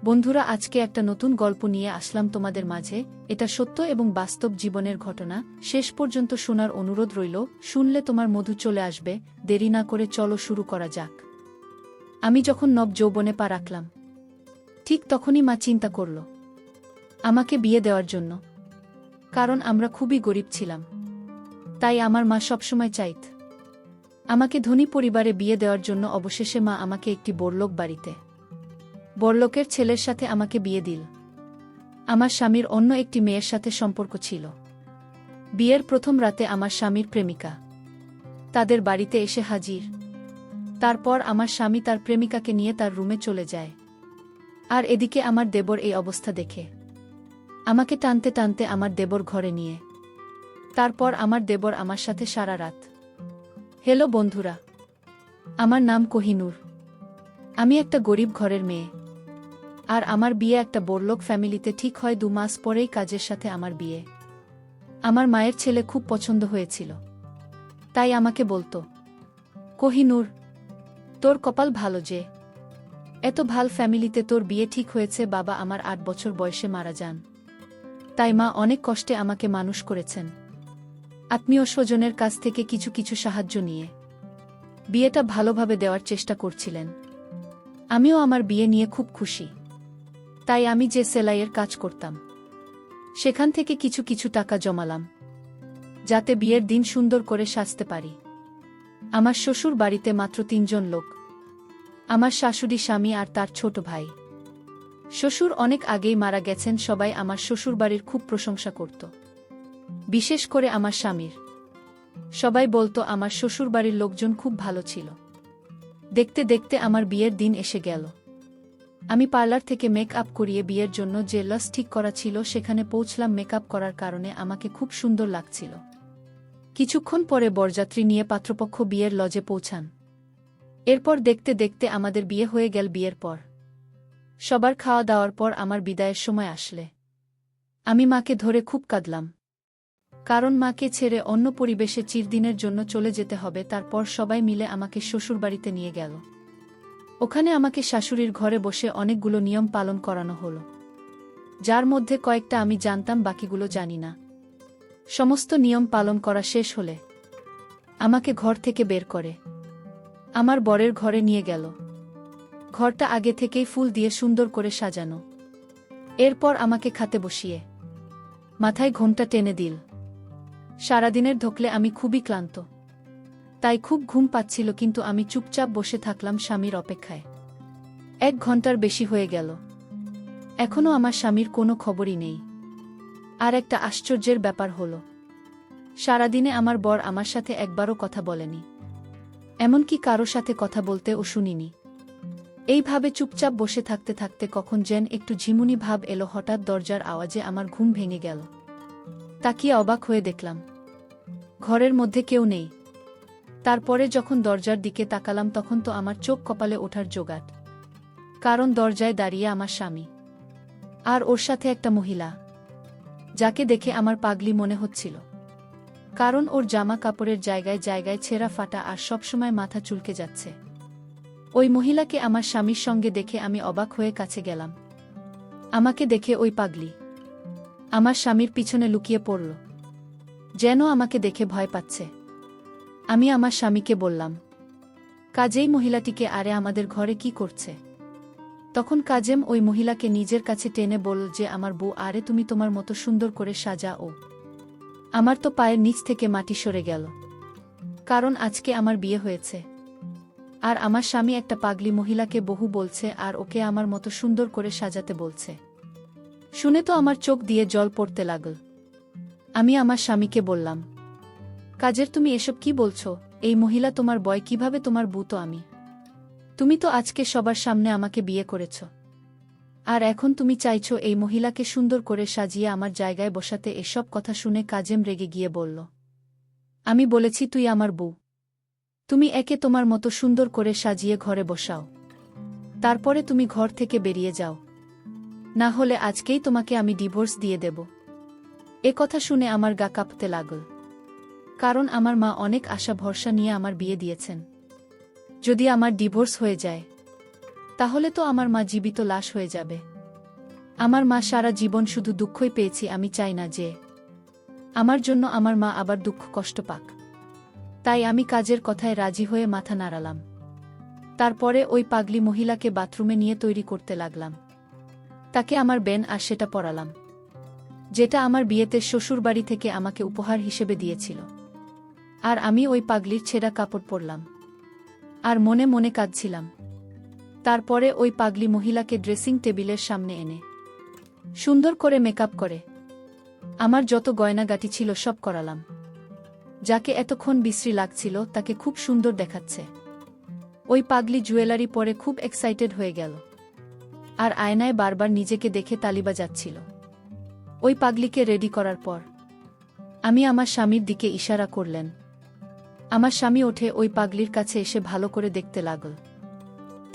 বন্ধুরা, আজকে একটা নতুন গল্প নিয়ে আসলাম তোমাদের মাঝে। এটা সত্য এবং বাস্তব জীবনের ঘটনা। শেষ পর্যন্ত শোনার অনুরোধ রইল। শুনলে তোমার মধু চলে আসবে। দেরি না করে চলো শুরু করা যাক। আমি যখন নব যৌবনে পা রাখলাম, ঠিক তখনই মা চিন্তা করল আমাকে বিয়ে দেওয়ার জন্য। কারণ আমরা খুবই গরিব ছিলাম, তাই আমার মা সবসময় চাইত আমাকে ধনী পরিবারে বিয়ে দেওয়ার জন্য। অবশেষে মা আমাকে একটি বড়লোক বাড়িতে, বড়লোকের ছেলের সাথে আমাকে বিয়ে দিল। আমার স্বামীর অন্য একটি মেয়ের সাথে সম্পর্ক ছিল। বিয়ের প্রথম রাতে আমার স্বামীর প্রেমিকা তাদের বাড়িতে এসে হাজির। তারপর আমার স্বামী তার প্রেমিকাকে নিয়ে তার রুমে চলে যায়। আর এদিকে আমার দেবর এই অবস্থা দেখে আমাকে টানতে টানতে আমার দেবর ঘরে নিয়ে। তারপর আমার দেবর আমার সাথে সারা রাত। হ্যালো বন্ধুরা, আমার নাম কোহিনূর। আমি একটা গরিব ঘরের মেয়ে, আর আমার বিয়ে একটা বড়লোক ফ্যামিলিতে ঠিক হয় 2 মাস পরেই কাজের সাথে আমার বিয়ে। আমার মায়ের ছেলে খুব পছন্দ হয়েছিল, তাই আমাকে বলতো, কোহিনূর, তোর কপাল ভালো যে এত ভাল ফ্যামিলিতে তোর বিয়ে ঠিক হয়েছে। বাবা আমার 8 বছর বয়সে মারা যান, তাই মা অনেক কষ্টে আমাকে মানুষ করেছেন। আত্মীয় স্বজনের কাছ থেকে কিছু কিছু সাহায্য নিয়ে বিয়েটা ভালোভাবে দেওয়ার চেষ্টা করছিলেন। আমিও আমার বিয়ে নিয়ে খুব খুশি, তাই আমি যে সেলাইয়ের কাজ করতাম সেখান থেকে কিছু কিছু টাকা জমালাম, যাতে বিয়ের দিন সুন্দর করে সাজতে পারি। আমার শ্বশুর বাড়িতে মাত্র 3 জন লোক, আমার শাশুড়ি, স্বামী আর তার ছোট ভাই। শ্বশুর অনেক আগেই মারা গেছেন। সবাই আমার শ্বশুরবাড়ির খুব প্রশংসা করত, বিশেষ করে আমার স্বামীর। সবাই বলতো আমার শ্বশুরবাড়ির লোকজন খুব ভালো ছিল। দেখতে দেখতে আমার বিয়ের দিন এসে গেল। আমি পার্লার থেকে মেকআপ করিয়ে বিয়ের জন্য যে লজ ঠিক করা ছিল সেখানে পৌঁছলাম। মেকআপ করার কারণে আমাকে খুব সুন্দর লাগছিল। কিছুক্ষণ পরে বরযাত্রী নিয়ে পাত্রপক্ষ বিয়ের লজে পৌঁছান। এরপর দেখতে দেখতে আমাদের বিয়ে হয়ে গেল। বিয়ের পর সবার খাওয়া দাওয়ার পর আমার বিদায়ের সময় আসলে আমি মাকে ধরে খুব কাঁদলাম। কারণ মাকে ছেড়ে অন্য পরিবেশে চিরদিনের জন্য চলে যেতে হবে। তারপর সবাই মিলে আমাকে শ্বশুরবাড়িতে নিয়ে গেল। ওখানে আমাকে শাশুড়ির ঘরে বসে অনেকগুলো নিয়ম পালন করানো হলো, যার মধ্যে কয়েকটা আমি জানতাম, বাকিগুলো জানি না। সমস্ত নিয়ম পালন করা শেষ হলে আমাকে ঘর থেকে বের করে আমার বরের ঘরে নিয়ে গেল। ঘরটা আগে থেকেই ফুল দিয়ে সুন্দর করে সাজানো। এরপর আমাকে খাতে বসিয়ে মাথায় ঘোমটা টেনে দিল। সারাদিনের ধকলে আমি খুবই ক্লান্ত, তাই খুব ঘুম পাচ্ছিল, কিন্তু আমি চুপচাপ বসে থাকলাম স্বামীর অপেক্ষায়। 1 ঘন্টার বেশি হয়ে গেল, এখনও আমার স্বামীর কোনো খবরই নেই। আর একটা আশ্চর্যের ব্যাপার হলো, সারাদিনে আমার বর আমার সাথে একবারও কথা বলেনি, এমনকি কারো সাথে কথা বলতে ও শুনিনি। এইভাবে চুপচাপ বসে থাকতে থাকতে কখন যেন একটু ঝিমুনি ভাব এলো। হঠাৎ দরজার আওয়াজে আমার ঘুম ভেঙে গেল। তাকিয়ে অবাক হয়ে দেখলাম ঘরের মধ্যে কেউ নেই। তারপরে যখন দরজার দিকে তাকালাম তখন তো আমার চোখ কপালে ওঠার জোগাড়। কারণ দরজায় দাঁড়িয়ে আমার স্বামী, আর ওর সাথে একটা মহিলা, যাকে দেখে আমার পাগলি মনে হচ্ছিল। কারণ ওর জামা কাপড়ের জায়গায় জায়গায় ছেঁড়া ফাটা, আর সবসময় মাথা চুলকে যাচ্ছে। ওই মহিলাকে আমার স্বামীর সঙ্গে দেখে আমি অবাক হয়ে কাছে গেলাম। আমাকে দেখে ওই পাগলি আমার স্বামীর পিছনে লুকিয়ে পড়ল, যেন আমাকে দেখে ভয় পাচ্ছে। আমি আমার স্বামীকে বললাম, কাজেই মহিলাটিকে, আরে আমাদের ঘরে কি করছে? তখন কাজেম ওই মহিলাকে নিজের কাছে টেনে বলল যে, আমার বউ, আরে তুমি তোমার মতো সুন্দর করে সাজা। ও আমার তো পায়ের নিচ থেকে মাটি সরে গেল, কারণ আজকে আমার বিয়ে হয়েছে, আর আমার স্বামী একটা পাগলি মহিলাকে বহু বলছে, আর ওকে আমার মতো সুন্দর করে সাজাতে বলছে। শুনে তো আমার চোখ দিয়ে জল পড়তে লাগল। আমি আমার স্বামীকে বললাম, কাজের, তুমি এসব কি বলছো? এই মহিলা তোমার বয় কিভাবে? তোমার বউ তো আমি। তুমি তো আজকে সবার সামনে আমাকে বিয়ে করেছ, আর এখন তুমি চাইছো এই মহিলাকে সুন্দর করে সাজিয়ে আমার জায়গায় বসাতে। এসব কথা শুনে কাজেম রেগে গিয়ে বলল, আমি বলেছি তুই আমার বউ, তুমি একে তোমার মতো সুন্দর করে সাজিয়ে ঘরে বসাও, তারপরে তুমি ঘর থেকে বেরিয়ে যাও, না হলে আজকেই তোমাকে আমি ডিভোর্স দিয়ে দেব। এ কথা শুনে আমার গা কাঁপতে লাগল। কারণ আমার মা অনেক আশা ভরসা নিয়ে আমার বিয়ে দিয়েছেন। যদি আমার ডিভোর্স হয়ে যায়, তাহলে তো আমার মা জীবিত লাশ হয়ে যাবে। আমার মা সারা জীবন শুধু দুঃখই পেয়েছি, আমি চাই না যে আমার জন্য আমার মা আবার দুঃখ কষ্ট পাক। তাই আমি কাজের কথায় রাজি হয়ে মাথা নাড়ালাম। তারপরে ওই পাগলি মহিলাকে বাথরুমে নিয়ে তৈরি করতে লাগলাম। তাকে আমার বেন আর সেটা পরালাম, যেটা আমার বিয়েতে শ্বশুরবাড়ি থেকে আমাকে উপহার হিসেবে দিয়েছিল। আর আমি ওই পাগলির ছেঁড়া কাপড় পরলাম আর মনে মনে কাঁদছিলাম। তারপরে ওই পাগলি মহিলাকে ড্রেসিং টেবিলের সামনে এনে সুন্দর করে মেকআপ করে আমার যত গয়নাগাটি ছিল সব করালাম। যাকে এতক্ষণ বিশ্রী লাগছিল তাকে খুব সুন্দর দেখাচ্ছে। ওই পাগলি জুয়েলারি পরে খুব এক্সাইটেড হয়ে গেল আর আয়নায় বারবার নিজেকে দেখে তালিবা যাচ্ছিল। ওই পাগলিকে রেডি করার পর আমি আমার স্বামীর দিকে ইশারা করলেন। আমার স্বামী ওঠে ওই পাগলির কাছে এসে ভালো করে দেখতে লাগল।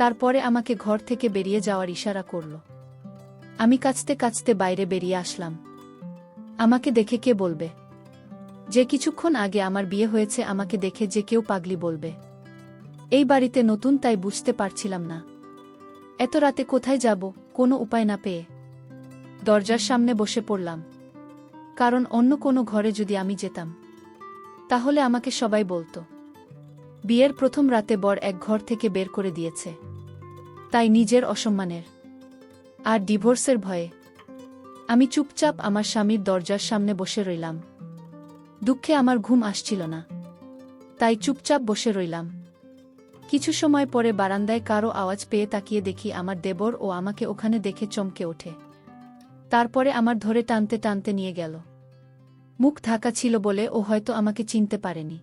তারপরে আমাকে ঘর থেকে বেরিয়ে যাওয়ার ইশারা করল। আমি কাঁচতে কাঁচতে বাইরে বেরিয়ে আসলাম। আমাকে দেখে কে বলবে যে কিছুক্ষণ আগে আমার বিয়ে হয়েছে? আমাকে দেখে যে কেউ পাগলি বলবে? এই বাড়িতে নতুন, তাই বুঝতে পারছিলাম না এত রাতে কোথায় যাব। কোনো উপায় না পেয়ে দরজার সামনে বসে পড়লাম, কারণ অন্য কোনো ঘরে যদি আমি যেতাম তাহলে আমাকে সবাই বলতো বিয়ের প্রথম রাতে বর এক ঘর থেকে বের করে দিয়েছে। তাই নিজের অসম্মানের আর ডিভোর্সের ভয়ে আমি চুপচাপ আমার স্বামীর দরজার সামনে বসে রইলাম। দুঃখে আমার ঘুম আসছিল না, তাই চুপচাপ বসে রইলাম। কিছু সময় পরে বারান্দায় কারো আওয়াজ পেয়ে তাকিয়ে দেখি আমার দেবর, ও আমাকে ওখানে দেখে চমকে ওঠে। তারপরে আমার ধরে টানতে টানতে নিয়ে গেল। মুখ ঢাকা ছিল বলে ও হয়তো আমাকে চিনতে পারেনি,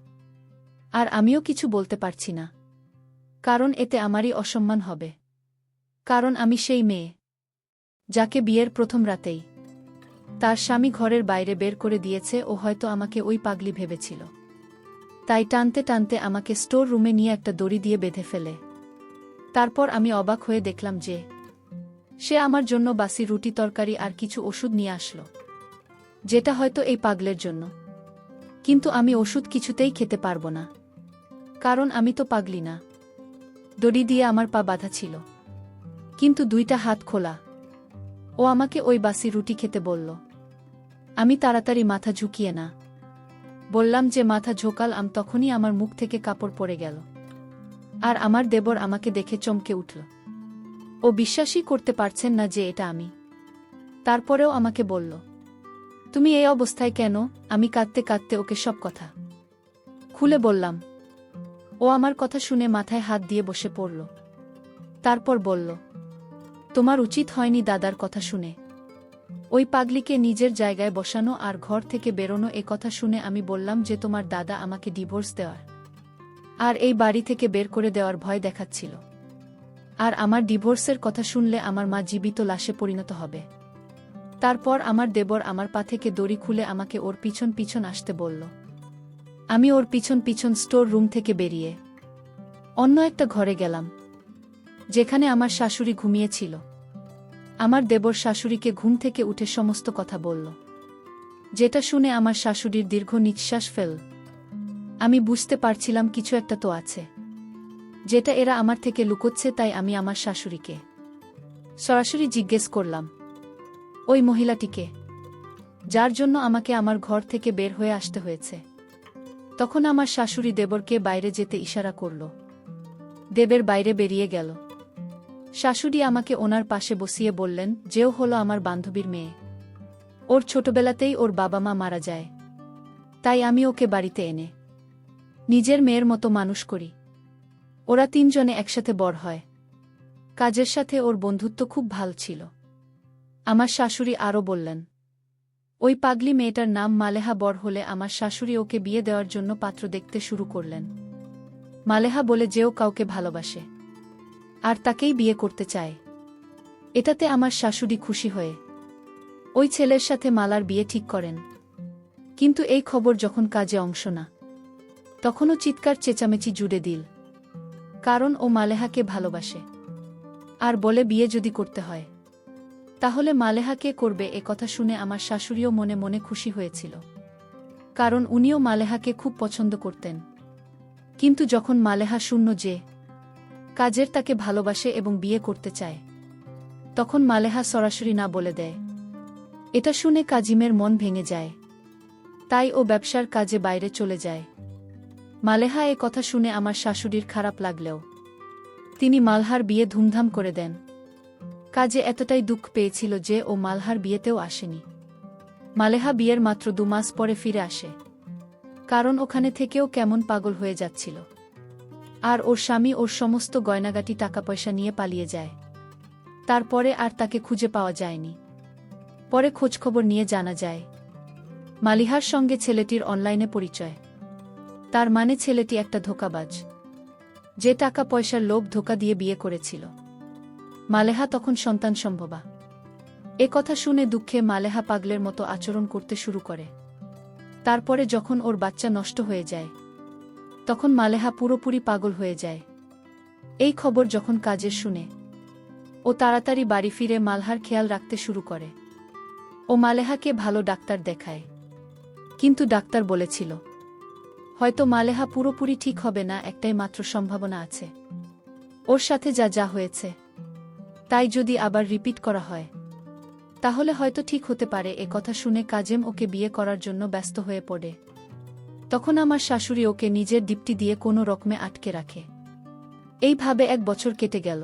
আর আমিও কিছু বলতে পারছি না, কারণ এতে আমারই অসম্মান হবে। কারণ আমি সেই মেয়ে যাকে বিয়ের প্রথম রাতেই তার স্বামী ঘরের বাইরে বের করে দিয়েছে। ও হয়তো আমাকে ওই পাগলি ভেবেছিল, তাই টানতে টানতে আমাকে স্টোর রুমে নিয়ে একটা দড়ি দিয়ে বেঁধে ফেলে। তারপর আমি অবাক হয়ে দেখলাম যে সে আমার জন্য বাসি রুটি তরকারি আর কিছু ওষুধ নিয়ে আসলো, যেটা হয়তো এই পাগলের জন্য। কিন্তু আমি ওষুধ কিছুতেই খেতে পারবো না, কারণ আমি তো পাগলি না। দড়ি দিয়ে আমার পা বাঁধা ছিল, কিন্তু দুইটা হাত খোলা। ও আমাকে ওই বাসি রুটি খেতে বলল। আমি তাড়াতাড়ি মাথা ঝুঁকিয়ে না বললাম যে মাথা ঝোঁকালাম, তখনই আমার মুখ থেকে কাপড় পড়ে গেল। আর আমার দেবর আমাকে দেখে চমকে উঠল। ও বিশ্বাসই করতে পারছেন না যে এটা আমি। তারপরেও আমাকে বলল, তুমি এই অবস্থায় কেন? আমি কাঁদতে কাঁদতে ওকে সব কথা খুলে বললাম। ও আমার কথা শুনে মাথায় হাত দিয়ে বসে পড়ল। তারপর বলল, তোমার উচিত হয়নি দাদার কথা শুনে ওই পাগলিকে নিজের জায়গায় বসানো আর ঘর থেকে বেরোনো। এ কথা শুনে আমি বললাম যে তোমার দাদা আমাকে ডিভোর্স দেওয়ার আর এই বাড়ি থেকে বের করে দেওয়ার ভয় দেখাচ্ছিল। আর আমার ডিভোর্সের কথা শুনলে আমার মা জীবিত লাশে পরিণত হবে। তারপর আমার দেবর আমার পা থেকে দড়ি খুলে আমাকে ওর পিছন পিছন আসতে বলল। আমি ওর পিছন পিছন স্টোর রুম থেকে বেরিয়ে অন্য একটা ঘরে গেলাম, যেখানে আমার শাশুড়ি ঘুমিয়েছিল। আমার দেবর শাশুড়িকে ঘুম থেকে উঠে সমস্ত কথা বলল, যেটা শুনে আমার শাশুড়ির দীর্ঘ নিঃশ্বাস ফেল। আমি বুঝতে পারছিলাম কিছু একটা তো আছে, যেটা এরা আমার থেকে লুকোচ্ছে। তাই আমি আমার শাশুড়িকে সরাসরি জিজ্ঞেস করলাম, ওই মহিলাটিকে যার জন্য আমাকে আমার ঘর থেকে বের হয়ে আসতে হয়েছে। তখন আমার শাশুড়ি দেবরকে বাইরে যেতে ইশারা করল। দেবের বাইরে বেরিয়ে গেল। শাশুড়ি আমাকে ওনার পাশে বসিয়ে বললেন, যেও হলো আমার বান্ধবীর মেয়ে। ওর ছোটবেলাতেই ওর বাবা মা মারা যায়, তাই আমি ওকে বাড়িতে এনে নিজের মেয়ের মতো মানুষ করি। ওরা তিনজনে একসাথে বড় হয়। কাজের সাথে ওর বন্ধুত্ব খুব ভালো ছিল। আমার শাশুড়ি আরও বললেন, ওই পাগলি মেয়েটার নাম মালেহা। বড় হলে আমার শাশুড়ি ওকে বিয়ে দেওয়ার জন্য পাত্র দেখতে শুরু করলেন। মালেহা বলে যেও কাউকে ভালোবাসে আর তাকেই বিয়ে করতে চায়। এটাতে আমার শাশুড়ি খুশি হয়ে ওই ছেলের সাথে মালার বিয়ে ঠিক করেন। কিন্তু এই খবর যখন কাজে অংশ না, তখনও চিৎকার চেঁচামেচি জুড়ে দিল, কারণ ও মালেহাকে ভালোবাসে আর বলে বিয়ে যদি করতে হয় তাহলে মালেহাকে করবে। এ কথা শুনে আমার শাশুড়িও মনে মনে খুশি হয়েছিল, কারণ উনিও মালেহাকে খুব পছন্দ করতেন। কিন্তু যখন মালেহা শূন্য যে কাজের তাকে ভালোবাসে এবং বিয়ে করতে চায়, তখন মালেহা সরাসরি না বলে দেয়। এটা শুনে কাজিমের মন ভেঙে যায়। তাই ও ব্যবসার কাজে বাইরে চলে যায়। মালেহা এ কথা শুনে আমার শাশুড়ির খারাপ লাগলেও তিনি মালহার বিয়ে ধুমধাম করে দেন। কাজে এতটাই দুঃখ পেয়েছিল যে ও মালহার বিয়েতেও আসেনি। মালেহা বিয়ের মাত্র 2 মাস পরে ফিরে আসে, কারণ ওখানে থেকেও কেমন পাগল হয়ে যাচ্ছিল। আর ওর স্বামী ওর সমস্ত গয়নাগাটি টাকা পয়সা নিয়ে পালিয়ে যায়। তারপরে আর তাকে খুঁজে পাওয়া যায়নি। পরে খোঁজখবর নিয়ে জানা যায় মালিহার সঙ্গে ছেলেটির অনলাইনে পরিচয়। তার মানে ছেলেটি একটা ধোঁকাবাজ, যে টাকা পয়সার লোভ ধোঁকা দিয়ে বিয়ে করেছিল। মালেহা তখন সন্তান সম্ভবা। এ কথা শুনে দুঃখে মালেহা পাগলের মতো আচরণ করতে শুরু করে। তারপরে যখন ওর বাচ্চা নষ্ট হয়ে যায়, তখন মালেহা পুরোপুরি পাগল হয়ে যায়। এই খবর যখন কাজের শুনে, ও তাড়াতাড়ি বাড়ি ফিরে মালহার খেয়াল রাখতে শুরু করে। ও মালেহাকে ভালো ডাক্তার দেখায়, কিন্তু ডাক্তার বলেছিল হয়তো মালেহা পুরোপুরি ঠিক হবে না, একটাই মাত্র সম্ভাবনা আছে। ওর সাথে যা যা হয়েছে তাই যদি আবার রিপিট করা হয়, তাহলে হয়তো ঠিক হতে পারে। এ কথা শুনে কাজেম ওকে বিয়ে করার জন্য ব্যস্ত হয়ে পড়ে। তখন আমার শাশুড়ি ওকে নিজের দীপ্তি দিয়ে কোনো রকমে আটকে রাখে। এইভাবে 1 বছর কেটে গেল,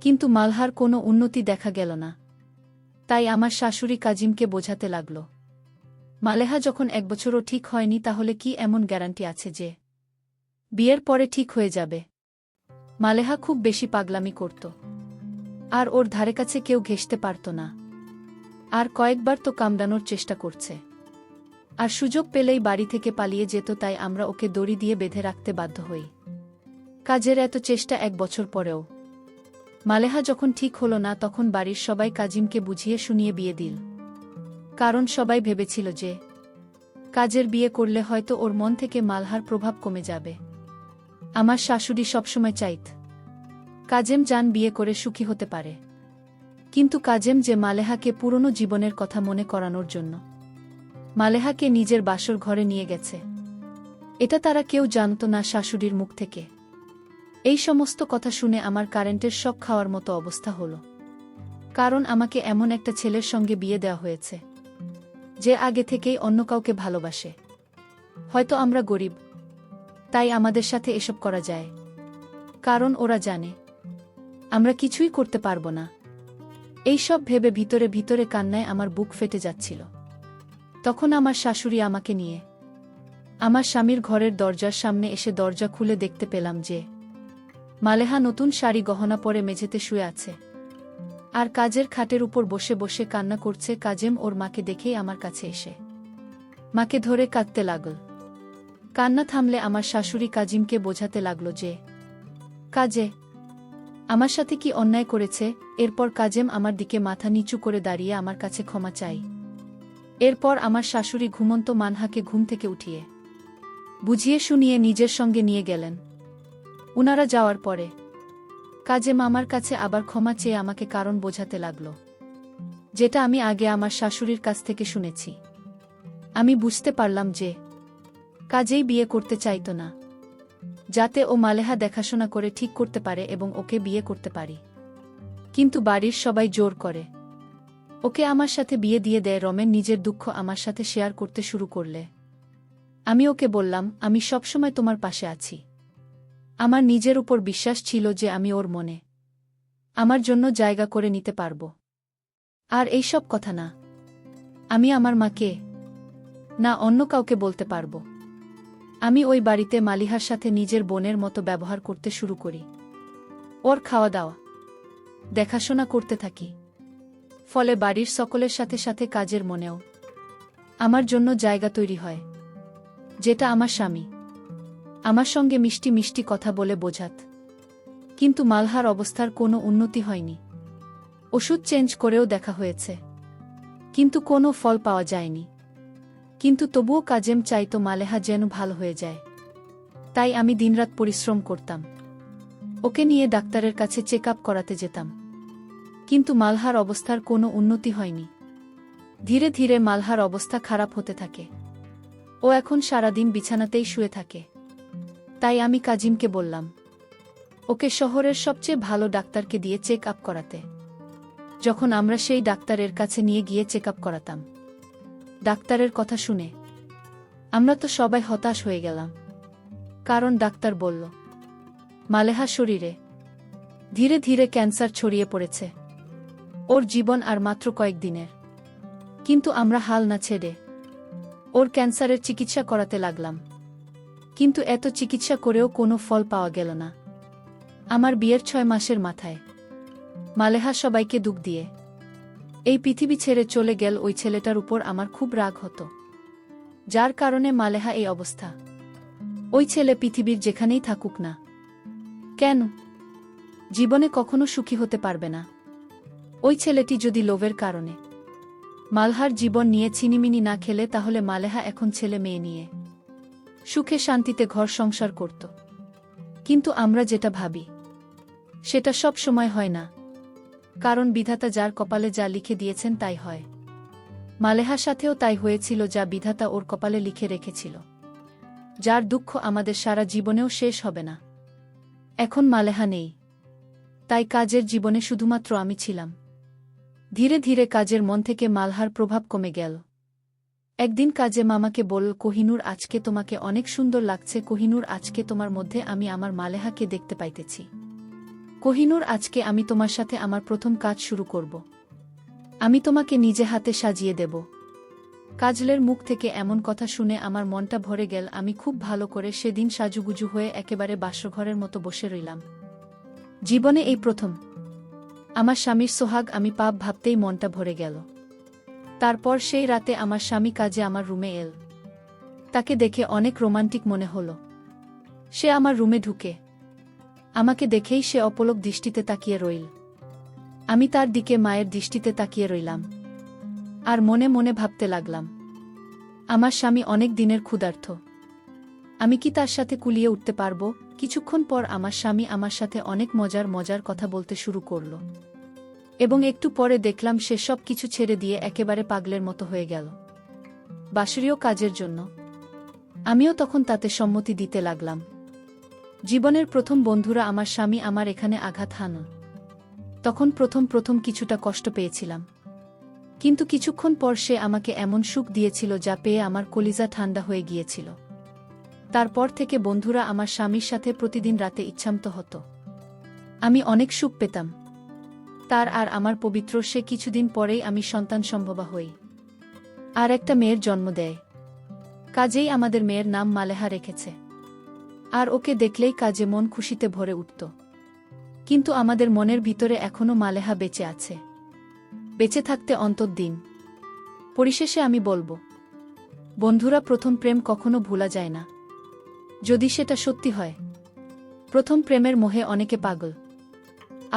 কিন্তু মালহার কোনো উন্নতি দেখা গেল না। তাই আমার শাশুড়ি কাজিমকে বোঝাতে লাগল, মালেহা যখন 1 বছরও ঠিক হয়নি, তাহলে কি এমন গ্যারান্টি আছে যে বিয়ের পরে ঠিক হয়ে যাবে? মালেহা খুব বেশি পাগলামি করত, আর ওর ধারে কাছে কেউ ঘেঁষতে পারত না। আর কয়েকবার তো কামড়ানোর চেষ্টা করছে, আর সুযোগ পেলেই বাড়ি থেকে পালিয়ে যেত। তাই আমরা ওকে দড়ি দিয়ে বেঁধে রাখতে বাধ্য হই। কাজের এত চেষ্টা 1 বছর পরেও মালেহা যখন ঠিক হলো না, তখন বাড়ির সবাই কাজিমকে বুঝিয়ে শুনিয়ে বিয়ে দিল। কারণ সবাই ভেবেছিল যে কাজের বিয়ে করলে হয়তো ওর মন থেকে মালহার প্রভাব কমে যাবে। আমার শাশুড়ি সবসময় চাইত কাজেম জান বিয়ে করে সুখী হতে পারে, কিন্তু কাজেম যে মালেহাকে পুরনো জীবনের কথা মনে করানোর জন্য মালেহাকে নিজের বাসর ঘরে নিয়ে গেছে, এটা তারা কেউ জানত না শাশুড়ির মুখ থেকে। এই সমস্ত কথা শুনে আমার কারেন্টের শক খাওয়ার মতো অবস্থা হলো। কারণ আমাকে এমন একটা ছেলের সঙ্গে বিয়ে দেওয়া হয়েছে যে আগে থেকেই অন্য কাউকে ভালোবাসে। হয়তো আমরা গরিব, তাই আমাদের সাথে এসব করা যায়, কারণ ওরা জানে আমরা কিছুই করতে পারবো না। এই সব ভেবে ভিতরে ভিতরে কান্নায় আমার বুক ফেটে যাচ্ছিল। তখন আমার শাশুড়ি আমাকে নিয়ে আমার স্বামীর ঘরের দরজার সামনে এসে দরজা খুলে দেখতে পেলাম যে মালেহা নতুন শাড়ি গহনা পরে মেঝেতে শুয়ে আছে, আর কাজের খাটের উপর বসে বসে কান্না করছে। কাজেম ওর মাকে দেখেই আমার কাছে এসে মাকে ধরে কাঁদতে লাগল। কান্না থামলে আমার শাশুড়ি কাজিমকে বোঝাতে লাগল যে কাজে আমার সাথে কি অন্যায় করেছে। এরপর কাজেম আমার দিকে মাথা নিচু করে দাঁড়িয়ে আমার কাছে ক্ষমা চাই। এরপর আমার শাশুড়ি ঘুমন্ত মানহাকে ঘুম থেকে উঠিয়ে বুঝিয়ে শুনিয়ে নিজের সঙ্গে নিয়ে গেলেন। উনারা যাওয়ার পরে কাজেম আমার কাছে আবার ক্ষমা চেয়ে আমাকে কারণ বোঝাতে লাগল, যেটা আমি আগে আমার শাশুড়ির কাছ থেকে শুনেছি। আমি বুঝতে পারলাম যে কাজেই বিয়ে করতে চাইতো না, যাতে ও মালেহা দেখাশোনা করে ঠিক করতে পারে এবং ওকে বিয়ে করতে পারি। কিন্তু বাড়ির সবাই জোর করে ওকে আমার সাথে বিয়ে দিয়ে দেয়। রমেন নিজের দুঃখ আমার সাথে শেয়ার করতে শুরু করলে আমি ওকে বললাম, আমি সবসময় তোমার পাশে আছি। আমার নিজের উপর বিশ্বাস ছিল যে আমি ওর মনে আমার জন্য জায়গা করে নিতে পারব। আর এই সব কথা না আমি আমার মাকে না অন্য কাউকে বলতে পারব। আমি ওই বাড়িতে মালিহার সাথে নিজের বোনের মতো ব্যবহার করতে শুরু করি। ওর খাওয়া দাওয়া দেখাশোনা করতে থাকি। ফলে বাড়ির সকলের সাথে সাথে কাজের মনেও আমার জন্য জায়গা তৈরি হয়, যেটা আমার স্বামী আমার সঙ্গে মিষ্টি মিষ্টি কথা বলে বোঝাত। কিন্তু মালহার অবস্থার কোনো উন্নতি হয়নি। ওষুধ চেঞ্জ করেও দেখা হয়েছে, কিন্তু কোনো ফল পাওয়া যায়নি। কিন্তু তবুও কাজেম চাইতো মালেহা যেন ভালো হয়ে যায়। তাই আমি দিনরাত পরিশ্রম করতাম, ওকে নিয়ে ডাক্তারের কাছে চেক আপ করাতে যেতাম। কিন্তু মালহার অবস্থার কোনো উন্নতি হয়নি। ধীরে ধীরে মালহার অবস্থা খারাপ হতে থাকে। ও এখন সারাদিন বিছানাতেই শুয়ে থাকে। তাই আমি কাজিমকে বললাম ওকে শহরের সবচেয়ে ভালো ডাক্তারকে দিয়ে চেক আপ করাতে। যখন আমরা সেই ডাক্তারের কাছে নিয়ে গিয়ে চেক আপ করাতাম। ডাক্তারের কথা শুনে আমরা তো সবাই হতাশ হয়ে গেলাম। কারণ ডাক্তার বলল, মালেহা শরীরে ধীরে ধীরে ক্যান্সার ছড়িয়ে পড়েছে। ওর জীবন আর মাত্র কয়েকদিনের। কিন্তু আমরা হাল না ছেড়ে ওর ক্যান্সারের চিকিৎসা করাতে লাগলাম। কিন্তু এত চিকিৎসা করেও কোনো ফল পাওয়া গেল না। আমার বিয়ের 6 মাসের মাথায় মালেহা সবাইকে দুঃখ দিয়ে এই পৃথিবী ছেড়ে চলে গেল। ওই ছেলেটার উপর আমার খুব রাগ হতো, যার কারণে মালেহা এই অবস্থা। ওই ছেলে পৃথিবীর যেখানেই থাকুক না কেন, জীবনে কখনো সুখী হতে পারবে না। ওই ছেলেটি যদি লোভের কারণে মালহার জীবন নিয়ে ছিনিমিনি না খেলে, তাহলে মালেহা এখন ছেলে মেয়ে নিয়ে সুখে শান্তিতে ঘর সংসার করত। কিন্তু আমরা যেটা ভাবি সেটা সব সময় হয় না, কারণ বিধাতা যার কপালে যা লিখে দিয়েছেন তাই হয়। মালেহার সাথেও তাই হয়েছিল, যা বিধাতা ওর কপালে লিখে রেখেছিল, যার দুঃখ আমাদের সারা জীবনেও শেষ হবে না। এখন মালেহা নেই, তাই কাজের জীবনে শুধুমাত্র আমি ছিলাম। ধীরে ধীরে কাজের মন থেকে মালহার প্রভাব কমে গেল। একদিন কাজে মামাকে বলল, কোহিনূর আজকে তোমাকে অনেক সুন্দর লাগছে। কোহিনূর আজকে তোমার মধ্যে আমি আমার মালেহাকে দেখতে পাইতেছি। কোহিনূর আজকে আমি তোমার সাথে আমার প্রথম কাজ শুরু করব। আমি তোমাকে নিজে হাতে সাজিয়ে দেব। কাজলের মুখ থেকে এমন কথা শুনে আমার মনটা ভরে গেল। আমি খুব ভালো করে সেদিন সাজুগুজু হয়ে একেবারে বাসরঘরের মতো বসে রইলাম। জীবনে এই প্রথম আমার স্বামীর সোহাগ আমি পাপ ভাবতেই মনটা ভরে গেল। তারপর সেই রাতে আমার স্বামী কাজে আমার রুমে এল। তাকে দেখে অনেক রোমান্টিক মনে হল। সে আমার রুমে ঢুকে আমাকে দেখেই সে অপলক দৃষ্টিতে তাকিয়ে রইল। আমি তার দিকে মায়ের দৃষ্টিতে তাকিয়ে রইলাম, আর মনে মনে ভাবতে লাগলাম, আমার স্বামী অনেক দিনের ক্ষুধার্ত। আমি কি তার সাথে কুলিয়ে উঠতে পারব? কিছুক্ষণ পর আমার স্বামী আমার সাথে অনেক মজার মজার কথা বলতে শুরু করল, এবং একটু পরে দেখলাম সে সব কিছু ছেড়ে দিয়ে একেবারে পাগলের মতো হয়ে গেল বাসরীয় কাজের জন্য। আমিও তখন তাতে সম্মতি দিতে লাগলাম। জীবনের প্রথম বন্ধুরা আমার স্বামী আমার এখানে আঘাত হান। তখন প্রথম কিছুটা কষ্ট পেয়েছিলাম, কিন্তু কিছুক্ষণ পর সে আমাকে এমন সুখ দিয়েছিল যা পেয়ে আমার কলিজা ঠান্ডা হয়ে গিয়েছিল। তারপর থেকে বন্ধুরা আমার স্বামীর সাথে প্রতিদিন রাতে ইচ্ছামত হতো। আমি অনেক সুখ পেতাম। তার আর আমার পবিত্র সে কিছুদিন পরেই আমি সন্তান সম্ভবা হই, আর একটা মেয়ের জন্ম দেয়। কাজেই আমাদের মেয়ের নাম মালেহা রেখেছে। আর ওকে দেখলেই কাজে মন খুশিতে ভরে উঠত। কিন্তু আমাদের মনের ভিতরে এখনো মালেহা বেঁচে আছে, বেঁচে থাকতে অন্তর্দিন। পরিশেষে আমি বলবো, বন্ধুরা, প্রথম প্রেম কখনো ভোলা যায় না, যদি সেটা সত্যি হয়। প্রথম প্রেমের মোহে অনেকে পাগল,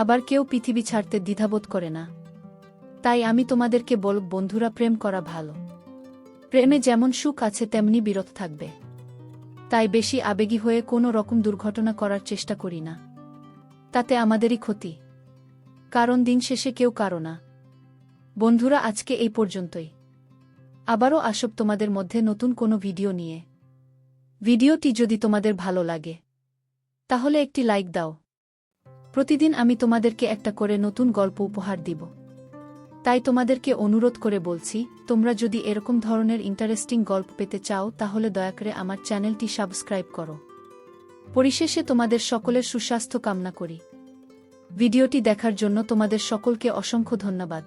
আবার কেউ পৃথিবী ছাড়তে দ্বিধাবোধ করে না। তাই আমি তোমাদেরকে বলব, বন্ধুরা, প্রেম করা ভালো। প্রেমে যেমন সুখ আছে তেমনি বিরত থাকবে। তাই বেশি আবেগী হয়ে কোনো রকম দুর্ঘটনা করার চেষ্টা করি না, তাতে আমাদেরই ক্ষতি, কারণ দিন শেষে কেউ কারো না। বন্ধুরা, আজকে এই পর্যন্তই। আবারও আসব তোমাদের মধ্যে নতুন কোনো ভিডিও নিয়ে। ভিডিওটি যদি তোমাদের ভালো লাগে তাহলে একটি লাইক দাও। প্রতিদিন আমি তোমাদেরকে একটা করে নতুন গল্প উপহার দিব। তাই তোমাদেরকে অনুরোধ করে বলছি, তোমরা যদি এরকম ধরনের ইন্টারেস্টিং গল্প পেতে চাও তাহলে দয়া করে আমার চ্যানেলটি সাবস্ক্রাইব করো। পরিশেষে তোমাদের সকলের সুস্বাস্থ্য কামনা করি। ভিডিওটি দেখার জন্য তোমাদের সকলকে অসংখ্য ধন্যবাদ।